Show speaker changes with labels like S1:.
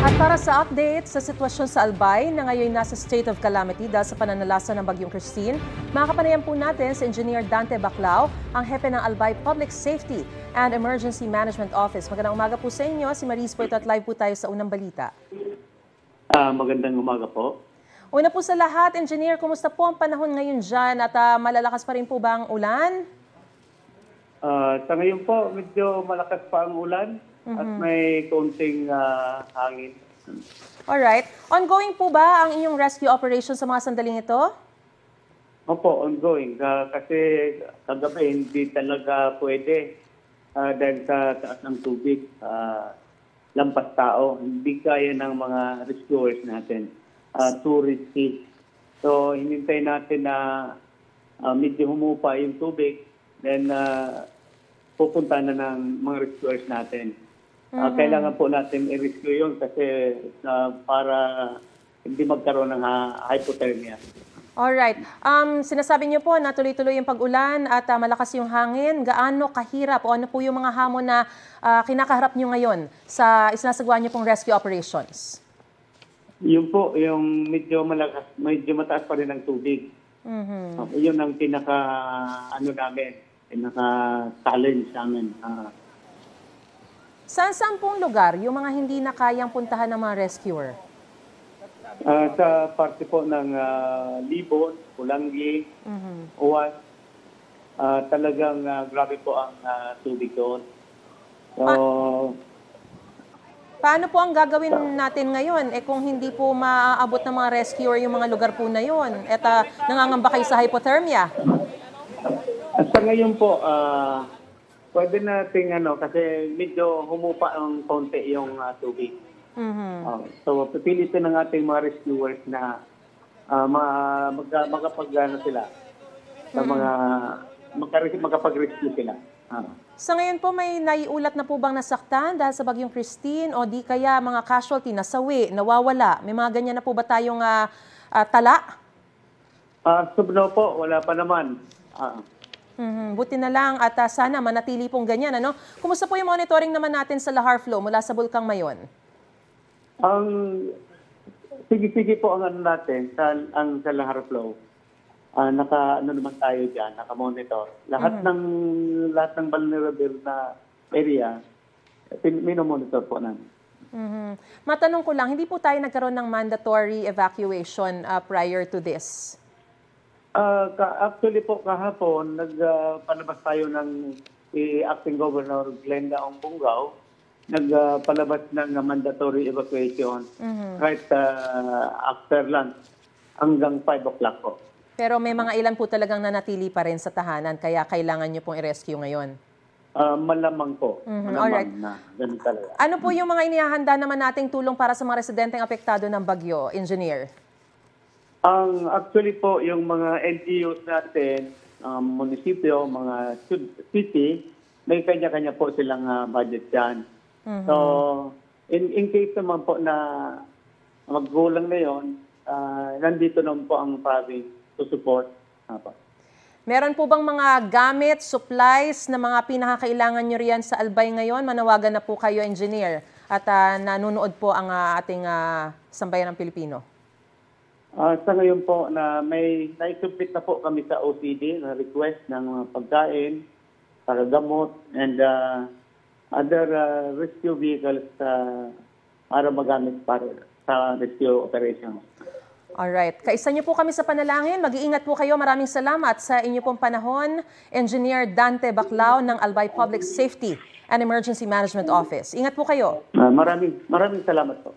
S1: At para sa update sa sitwasyon sa Albay na ngayon nasa state of calamity dahil sa pananalasa ng Bagyong Christine, makakapanayan po natin si Engineer Dante Baclao, ang hepe ng Albay Public Safety and Emergency Management Office. Magandang umaga po sa inyo. Si Maris po ito at live po tayo sa unang balita.
S2: Magandang umaga po.
S1: Una po sa lahat, Engineer, kumusta po ang panahon ngayon dyan at malalakas pa rin po ba ang ulan?
S2: Sa ngayon po, medyo malakas pa ang ulan at may kaunting hangin.
S1: Alright. Ongoing po ba ang inyong rescue operation sa mga sandaling ito?
S2: Opo, ongoing. Kasi kagabi hindi talaga pwede dahil sa taas ng tubig. Lampas tao. Hindi kaya ng mga rescuers natin. Too risky. So, hinintay natin na medyo humupa yung tubig. Then, pupunta na ng mga rescuers natin. Kailangan po natin i-rescue yun kasi para hindi magkaroon ng hypothermia.
S1: Alright. Sinasabi niyo po na tuloy-tuloy yung pag-ulan at malakas yung hangin. Gaano kahirap o ano po yung mga hamon na kinakaharap niyo ngayon sa isinasagawa niyo pong rescue operations?
S2: Yun po, yung medyo mataas pa rin ang tubig. Yun ang pinaka-challenge namin.
S1: Saan pong lugar yung mga hindi na kayang puntahan ng mga rescuer?
S2: Sa parte po ng Libon, Pulangi, Uwas, talagang grabe po ang tubig doon. So,
S1: paano po ang gagawin natin ngayon kung hindi po maaabot ng mga rescuer yung mga lugar po na yun? At nangangamba kayo sa hypothermia?
S2: At sa ngayon po, pwede nating kasi medyo humupa ang konti yung tubig. So, pipilitin ng ating mga rescuers na makapag-rescue sila.
S1: Sa ngayon po, may naiulat na po bang nasaktan dahil sa Bagyong Christine o di kaya mga casualty, nasawi, nawawala? May mga ganyan na po ba tayong tala?
S2: No po, wala pa naman.
S1: Buti na lang at sana manatili pong ganyan. Kumusta po yung monitoring naman natin sa Lahar Flow mula sa Bulkang Mayon?
S2: Sige po ang natin sa Lahar Flow. Naman tayo diyan, naka-monitor. Lahat ng vulnerable na area, mino-monitor po namin.
S1: Matanong ko lang, hindi po tayo nagkaroon ng mandatory evacuation prior to this?
S2: Actually po kahapon, nagpalabas tayo ng Acting Governor Glenda Ong-Bungaw, nagpalabas ng mandatory evacuation right after lunch hanggang 5 o'clock po.
S1: Pero may mga ilan po talagang nanatili pa rin sa tahanan, kaya kailangan nyo pong i-rescue ngayon?
S2: Malamang po.
S1: Alright.
S2: Na ganun talaga.
S1: Ano po yung mga inihahanda naman nating tulong para sa mga residenteng apektado ng bagyo, Engineer?
S2: Actually po, yung mga LGUs natin, munisipyo, mga city, may kanya-kanya po silang budget dyan. So, in case naman po na maggulang na yun, nandito naman po ang province to support.
S1: Meron po bang mga gamit, supplies na mga pinakakailangan nyo riyan sa Albay ngayon? Manawagan na po kayo, Engineer, at nanunood po ang ating sambayan ng Pilipino.
S2: Sa ngayon po, may naisubmit na po kami sa OCD na request ng mga pagkain, para gamot, and other rescue vehicles para magamit para sa rescue operations.
S1: Alright. Kaisa niyo po kami sa panalangin. Mag-iingat po kayo. Maraming salamat sa inyo pong panahon. Engineer Dante Baclao ng Albay Public Safety and Emergency Management Office. Ingat po kayo.
S2: Maraming salamat po.